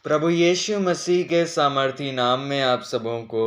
प्रभु यीशु मसीह के सामर्थी नाम में आप सबों को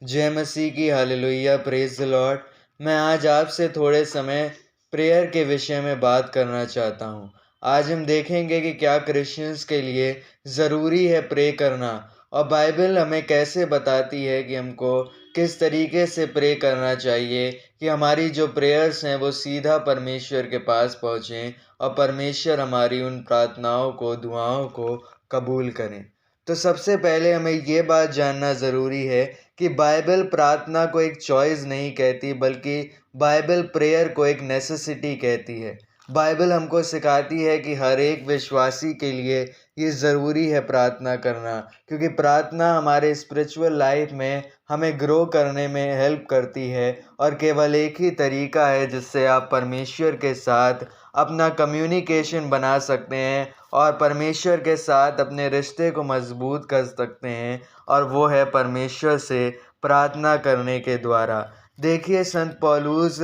जय मसीह की हालेलुया, प्रेज द लॉर्ड। मैं आज आपसे थोड़े समय प्रेयर के विषय में बात करना चाहता हूँ। आज हम देखेंगे कि क्या क्रिश्चियंस के लिए ज़रूरी है प्रे करना, और बाइबल हमें कैसे बताती है कि हमको किस तरीके से प्रे करना चाहिए कि हमारी जो प्रेयर्स हैं वो सीधा परमेश्वर के पास पहुँचें और परमेश्वर हमारी उन प्रार्थनाओं को, दुआओं को कबूल करें। तो सबसे पहले हमें ये बात जानना ज़रूरी है कि बाइबल प्रार्थना को एक चॉइस नहीं कहती, बल्कि बाइबल प्रेयर को एक नेसेसिटी कहती है। बाइबल हमको सिखाती है कि हर एक विश्वासी के लिए ये ज़रूरी है प्रार्थना करना, क्योंकि प्रार्थना हमारे स्पिरिचुअल लाइफ में हमें ग्रो करने में हेल्प करती है। और केवल एक ही तरीका है जिससे आप परमेश्वर के साथ अपना कम्युनिकेशन बना सकते हैं और परमेश्वर के साथ अपने रिश्ते को मजबूत कर सकते हैं, और वो है परमेश्वर से प्रार्थना करने के द्वारा। देखिए, संत पौलुस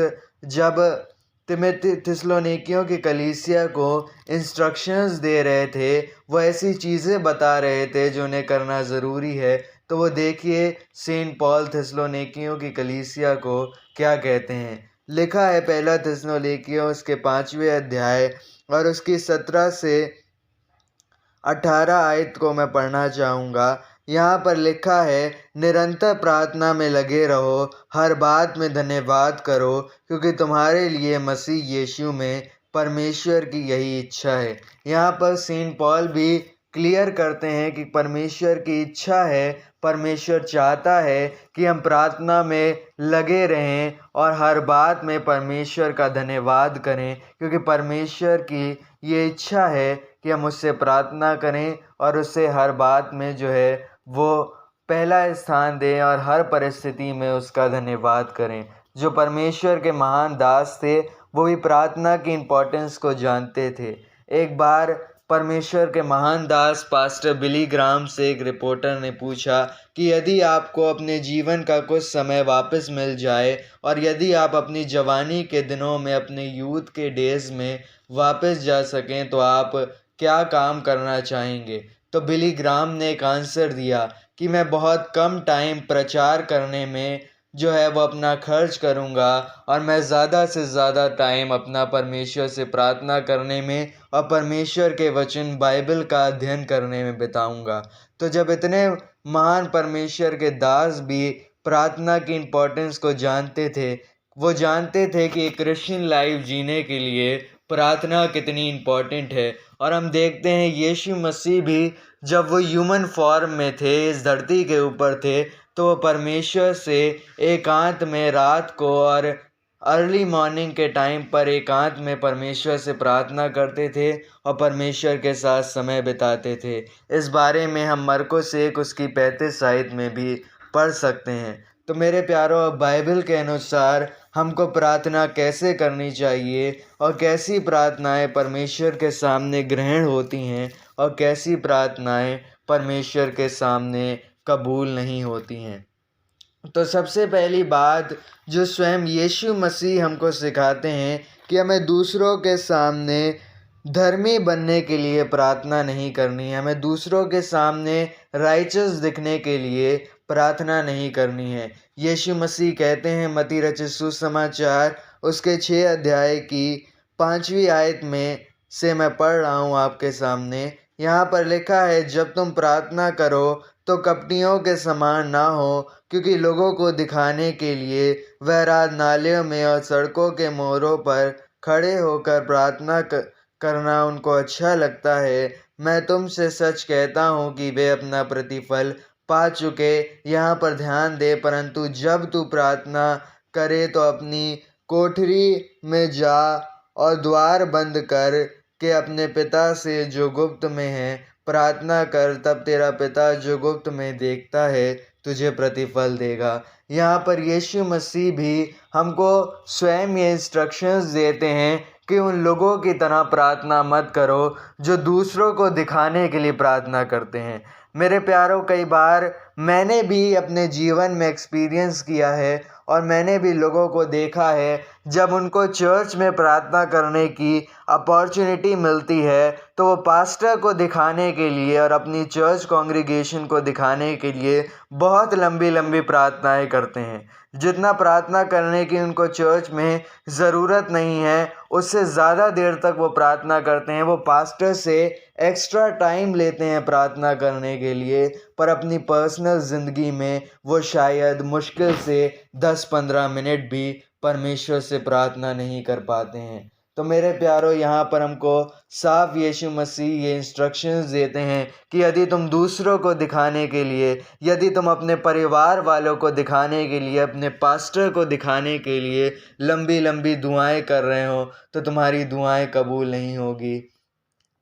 जब थिस्सलुनीकियों की कलीसिया को इंस्ट्रक्शंस दे रहे थे, वो ऐसी चीज़ें बता रहे थे जो उन्हें करना ज़रूरी है। तो वो देखिए सेंट पॉल थिस्सलुनीकियों की कलीसिया को क्या कहते हैं। लिखा है पहला थिस्सलुनीकियों उसके 5वें अध्याय और उसकी 17 से 18 आयत को मैं पढ़ना चाहूँगा। यहाँ पर लिखा है, निरंतर प्रार्थना में लगे रहो, हर बात में धन्यवाद करो, क्योंकि तुम्हारे लिए मसीह यीशु में परमेश्वर की यही इच्छा है। यहाँ पर सेंट पॉल भी क्लियर करते हैं कि परमेश्वर की इच्छा है, परमेश्वर चाहता है कि हम प्रार्थना में लगे रहें और हर बात में परमेश्वर का धन्यवाद करें, क्योंकि परमेश्वर की ये इच्छा है कि हम उससे प्रार्थना करें और उससे हर बात में जो है वो पहला स्थान दें और हर परिस्थिति में उसका धन्यवाद करें। जो परमेश्वर के महान दास थे वो भी प्रार्थना की इम्पोर्टेंस को जानते थे। एक बार परमेश्वर के महान दास पास्टर बिली ग्राम से एक रिपोर्टर ने पूछा कि यदि आपको अपने जीवन का कुछ समय वापस मिल जाए और यदि आप अपनी जवानी के दिनों में, अपने यूथ के डेज में वापस जा सकें तो आप क्या काम करना चाहेंगे। तो बिली ग्राम ने एक आंसर दिया कि मैं बहुत कम टाइम प्रचार करने में जो है वो अपना खर्च करूंगा, और मैं ज़्यादा से ज़्यादा टाइम अपना परमेश्वर से प्रार्थना करने में और परमेश्वर के वचन बाइबल का अध्ययन करने में बिताऊंगा। तो जब इतने महान परमेश्वर के दास भी प्रार्थना की इम्पोर्टेंस को जानते थे, वो जानते थे कि एक क्रिश्चियन लाइफ जीने के लिए प्रार्थना कितनी इम्पोर्टेंट है। और हम देखते हैं यीशु मसीह भी जब वो ह्यूमन फॉर्म में थे, इस धरती के ऊपर थे, तो वो परमेश्वर से एकांत में रात को और अर्ली मॉर्निंग के टाइम पर एकांत में परमेश्वर से प्रार्थना करते थे और परमेश्वर के साथ समय बिताते थे। इस बारे में हम मरकुस 1 उसकी 35 आयत में भी पढ़ सकते हैं। तो मेरे प्यारों, बाइबल के अनुसार हमको प्रार्थना कैसे करनी चाहिए और कैसी प्रार्थनाएं परमेश्वर के सामने ग्रहण होती हैं और कैसी प्रार्थनाएं परमेश्वर के सामने कबूल नहीं होती हैं। तो सबसे पहली बात जो स्वयं यीशु मसीह हमको सिखाते हैं कि हमें दूसरों के सामने धर्मी बनने के लिए प्रार्थना नहीं करनी है, हमें दूसरों के सामने राइचस दिखने के लिए प्रार्थना नहीं करनी है। यीशु मसीह कहते हैं मत्ती रचित सुसमाचार उसके 6 अध्याय की 5वीं आयत में से मैं पढ़ रहा हूँ आपके सामने। यहाँ पर लिखा है, जब तुम प्रार्थना करो तो कपटियों के समान ना हो, क्योंकि लोगों को दिखाने के लिए वह आराधनालयों में और सड़कों के मोड़ों पर खड़े होकर प्रार्थना करना उनको अच्छा लगता है। मैं तुमसे सच कहता हूँ कि वे अपना प्रतिफल पा चुके। यहाँ पर ध्यान दे, परंतु जब तू प्रार्थना करे तो अपनी कोठरी में जा और द्वार बंद कर के अपने पिता से जो गुप्त में है प्रार्थना कर, तब तेरा पिता जो गुप्त में देखता है तुझे प्रतिफल देगा। यहाँ पर यीशु मसीह भी हमको स्वयं ये इंस्ट्रक्शंस देते हैं कि उन लोगों की तरह प्रार्थना मत करो जो दूसरों को दिखाने के लिए प्रार्थना करते हैं। मेरे प्यारों, कई बार मैंने भी अपने जीवन में एक्सपीरियंस किया है और मैंने भी लोगों को देखा है, जब उनको चर्च में प्रार्थना करने की अपॉर्चुनिटी मिलती है तो वो पास्टर को दिखाने के लिए और अपनी चर्च कॉन्ग्रीगेशन को दिखाने के लिए बहुत लंबी लंबी प्रार्थनाएं करते हैं। जितना प्रार्थना करने की उनको चर्च में ज़रूरत नहीं है, उससे ज़्यादा देर तक वो प्रार्थना करते हैं। वो पास्टर से एक्स्ट्रा टाइम लेते हैं प्रार्थना करने के लिए, पर अपनी पर्सनल ज़िंदगी में वो शायद मुश्किल से 10-15 मिनट भी परमेश्वर से प्रार्थना नहीं कर पाते हैं। तो मेरे प्यारो, यहाँ पर हमको साफ यीशु मसीह ये इंस्ट्रक्शंस देते हैं कि यदि तुम दूसरों को दिखाने के लिए, यदि तुम अपने परिवार वालों को दिखाने के लिए, अपने पास्टर को दिखाने के लिए लंबी लंबी दुआएं कर रहे हो, तो तुम्हारी दुआएं कबूल नहीं होगी।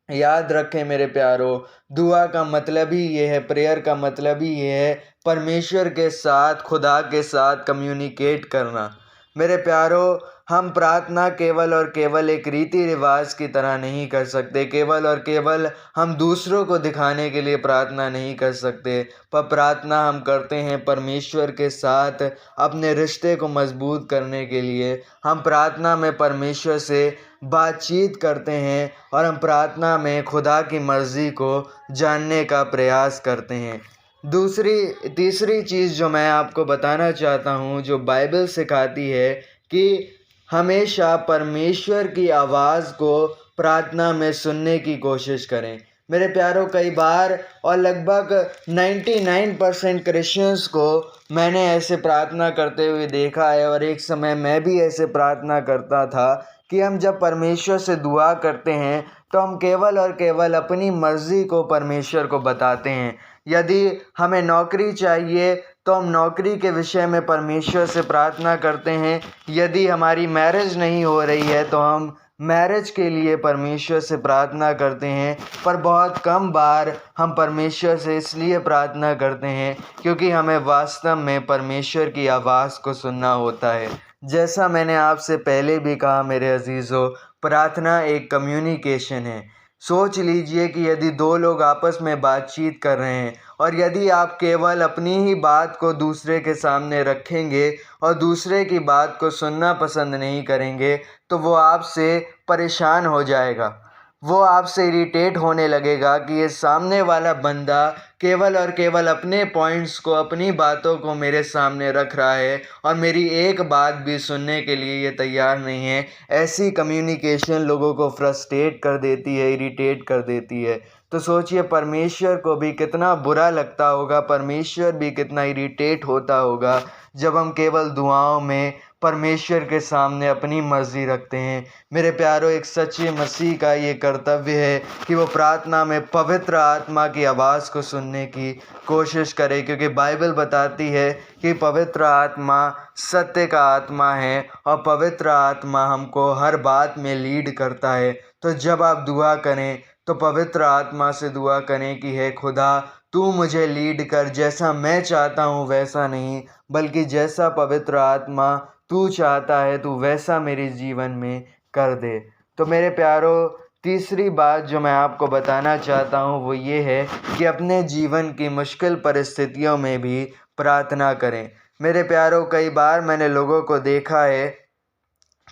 याद रखें मेरे प्यारो, दुआ का मतलब ही ये है, प्रेयर का मतलब ही ये है परमेश्वर के साथ, खुदा के साथ कम्युनिकेट करना। मेरे प्यारो, हम प्रार्थना केवल और केवल एक रीति रिवाज की तरह नहीं कर सकते, केवल और केवल हम दूसरों को दिखाने के लिए प्रार्थना नहीं कर सकते, पर प्रार्थना हम करते हैं परमेश्वर के साथ अपने रिश्ते को मजबूत करने के लिए। हम प्रार्थना में परमेश्वर से बातचीत करते हैं और हम प्रार्थना में खुदा की मर्ज़ी को जानने का प्रयास करते हैं। तीसरी चीज़ जो मैं आपको बताना चाहता हूँ, जो बाइबल सिखाती है कि हमेशा परमेश्वर की आवाज़ को प्रार्थना में सुनने की कोशिश करें। मेरे प्यारों, कई बार और लगभग 99% क्रिश्चियंस को मैंने ऐसे प्रार्थना करते हुए देखा है, और एक समय मैं भी ऐसे प्रार्थना करता था कि हम जब परमेश्वर से दुआ करते हैं तो हम केवल और केवल अपनी मर्ज़ी को परमेश्वर को बताते हैं। यदि हमें नौकरी चाहिए तो हम नौकरी के विषय में परमेश्वर से प्रार्थना करते हैं। यदि हमारी मैरिज नहीं हो रही है तो हम मैरिज के लिए परमेश्वर से प्रार्थना करते हैं। पर बहुत कम बार हम परमेश्वर से इसलिए प्रार्थना करते हैं क्योंकि हमें वास्तव में परमेश्वर की आवाज़ को सुनना होता है। जैसा मैंने आपसे पहले भी कहा मेरे अजीज़ों, प्रार्थना एक कम्युनिकेशन है। सोच लीजिए कि यदि दो लोग आपस में बातचीत कर रहे हैं और यदि आप केवल अपनी ही बात को दूसरे के सामने रखेंगे और दूसरे की बात को सुनना पसंद नहीं करेंगे, तो वो आपसे परेशान हो जाएगा। वो आपसे इरिटेट होने लगेगा कि ये सामने वाला बंदा केवल और केवल अपने पॉइंट्स को, अपनी बातों को मेरे सामने रख रहा है और मेरी एक बात भी सुनने के लिए ये तैयार नहीं है। ऐसी कम्युनिकेशन लोगों को फ्रस्ट्रेट कर देती है, इरिटेट कर देती है। तो सोचिए परमेश्वर को भी कितना बुरा लगता होगा, परमेश्वर भी कितना इरिटेट होता होगा जब हम केवल दुआओं में परमेश्वर के सामने अपनी मर्ज़ी रखते हैं। मेरे प्यारों, एक सच्चे मसीह का ये कर्तव्य है कि वो प्रार्थना में पवित्र आत्मा की आवाज़ को सुनने की कोशिश करे, क्योंकि बाइबल बताती है कि पवित्र आत्मा सत्य का आत्मा है और पवित्र आत्मा हमको हर बात में लीड करता है। तो जब आप दुआ करें तो पवित्र आत्मा से दुआ करें कि हे खुदा, तू मुझे लीड कर, जैसा मैं चाहता हूँ वैसा नहीं, बल्कि जैसा पवित्र आत्मा तू चाहता है तू वैसा मेरे जीवन में कर दे। तो मेरे प्यारों, तीसरी बात जो मैं आपको बताना चाहता हूँ वो ये है कि अपने जीवन की मुश्किल परिस्थितियों में भी प्रार्थना करें। मेरे प्यारों, कई बार मैंने लोगों को देखा है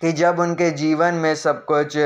कि जब उनके जीवन में सब कुछ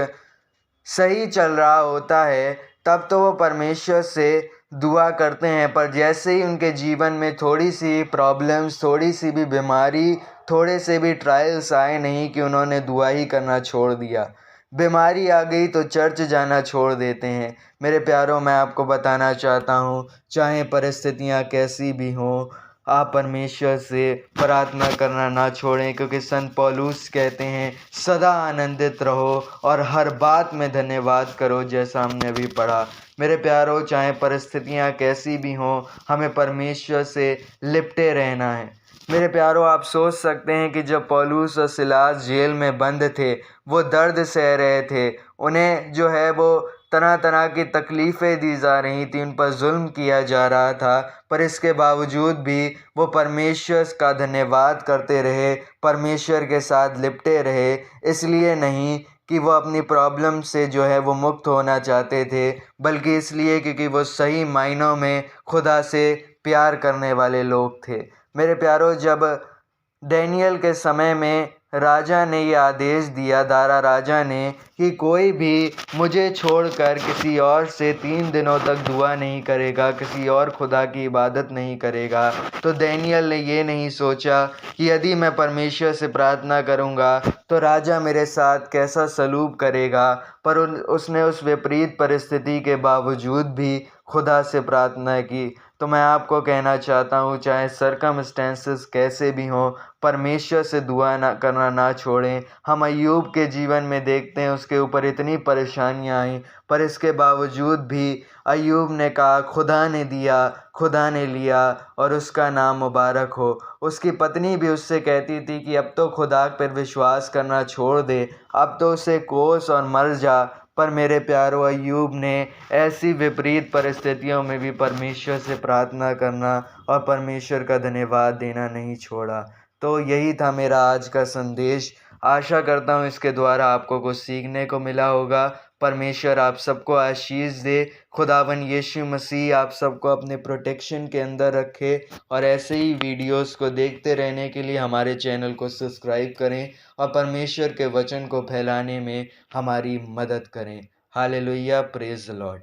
सही चल रहा होता है तब तो वो परमेश्वर से दुआ करते हैं, पर जैसे ही उनके जीवन में थोड़ी सी प्रॉब्लम्स, थोड़ी सी भी बीमारी, थोड़े से भी ट्रायल्स आए नहीं कि उन्होंने दुआ ही करना छोड़ दिया। बीमारी आ गई तो चर्च जाना छोड़ देते हैं। मेरे प्यारों, मैं आपको बताना चाहता हूँ, चाहे परिस्थितियाँ कैसी भी हों, आप परमेश्वर से प्रार्थना करना ना छोड़ें, क्योंकि संत पौलुस कहते हैं सदा आनंदित रहो और हर बात में धन्यवाद करो, जैसा हमने अभी पढ़ा। मेरे प्यारों, चाहे परिस्थितियाँ कैसी भी हों, हमें परमेश्वर से लिपटे रहना है। मेरे प्यारों, आप सोच सकते हैं कि जब पौलुस और सिलास जेल में बंद थे, वो दर्द सह रहे थे, उन्हें जो है वो तरह तरह की तकलीफ़ें दी जा रही थी, उन पर जुल्म किया जा रहा था, पर इसके बावजूद भी वो परमेश्वर का धन्यवाद करते रहे, परमेश्वर के साथ लिपटे रहे। इसलिए नहीं कि वो अपनी प्रॉब्लम से जो है वो मुक्त होना चाहते थे, बल्कि इसलिए क्योंकि वो सही मायनों में खुदा से प्यार करने वाले लोग थे। मेरे प्यारों, जब दानिय्येल के समय में राजा ने ये आदेश दिया, दारा राजा ने, कि कोई भी मुझे छोड़कर किसी और से 3 दिनों तक दुआ नहीं करेगा, किसी और खुदा की इबादत नहीं करेगा। तो दानिय्येल ने ये नहीं सोचा कि यदि मैं परमेश्वर से प्रार्थना करूँगा तो राजा मेरे साथ कैसा सलूक करेगा, पर उसने उस विपरीत परिस्थिति के बावजूद भी खुदा से प्रार्थना की। तो मैं आपको कहना चाहता हूँ, चाहे सरकमस्टेंसेस कैसे भी हों, परमेश्वर से दुआ ना करना ना छोड़ें। हम अय्यूब के जीवन में देखते हैं, उसके ऊपर इतनी परेशानियाँ आईं, पर इसके बावजूद भी अय्यूब ने कहा, खुदा ने दिया, खुदा ने लिया, और उसका नाम मुबारक हो। उसकी पत्नी भी उससे कहती थी कि अब तो खुदा पर विश्वास करना छोड़ दे, अब तो उसे कोस और मर जा। पर मेरे प्यारो, अय्यूब ने ऐसी विपरीत परिस्थितियों में भी परमेश्वर से प्रार्थना करना और परमेश्वर का धन्यवाद देना नहीं छोड़ा। तो यही था मेरा आज का संदेश। आशा करता हूँ इसके द्वारा आपको कुछ सीखने को मिला होगा। परमेश्वर आप सबको आशीष दे। खुदावन यीशु मसीह आप सबको अपने प्रोटेक्शन के अंदर रखे, और ऐसे ही वीडियोस को देखते रहने के लिए हमारे चैनल को सब्सक्राइब करें और परमेश्वर के वचन को फैलाने में हमारी मदद करें। Hallelujah, praise the Lord.